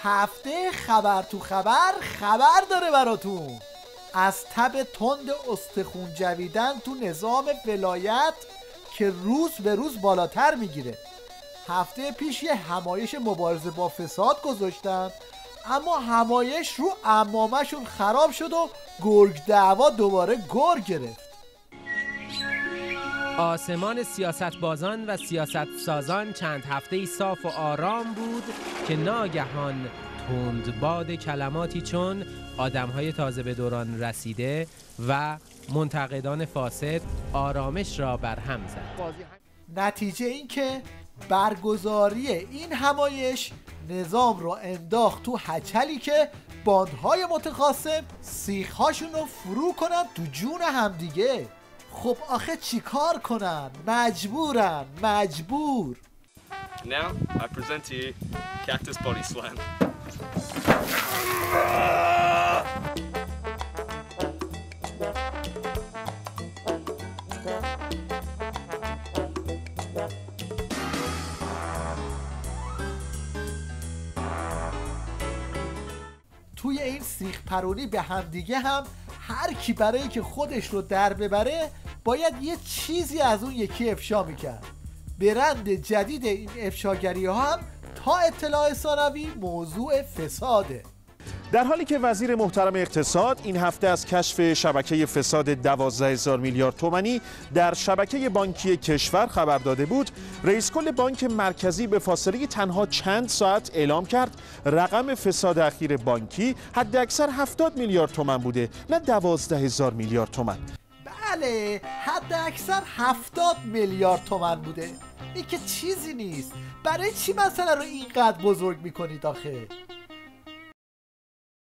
هفته خبر تو خبر داره براتون. از تب تند استخون جویدن تو نظام ولایت که روز به روز بالاتر میگیره. هفته پیش یه همایش مبارزه با فساد گذاشتن، اما همایش رو عمامه‌شون خراب شد و گرگ دعوا دوباره گرگ گرفت. آسمان سیاستبازان و سیاست سازان چند هفته‌ای صاف و آرام بود که ناگهان تندباد کلماتی چون آدم‌های تازه به دوران رسیده و منتقدان فاسد آرامش را برهم زد. نتیجه این که برگزاری این همایش نظام را انداخت تو هچلی که باندهای متخاصم سیخ‌هاشون رو فرو کنن تو جون همدیگه. خب آخه چیکار کنن؟ مجبور. Now I present to you Cactus Body Slam. توی این سیخ پرونی به همدیگه هم هر کی برای که خودش رو در ببره باید یه چیزی از اون یکی افشا میکرد. برند جدید این افشاگری ها هم تا اطلاع ثانوی موضوع فساده. در حالی که وزیر محترم اقتصاد این هفته از کشف شبکه فساد 12,000 میلیارد تومانی در شبکه بانکی کشور خبر داده بود، رئیس کل بانک مرکزی به فاصله تنها چند ساعت اعلام کرد رقم فساد اخیر بانکی حداکثر 70 میلیارد تومان بوده، نه 12,000 میلیارد تومان. بله، حد اکثر 70 میلیارد تومان بوده. این که چیزی نیست. برای چی مسئله رو اینقدر بزرگ میکنید آخه؟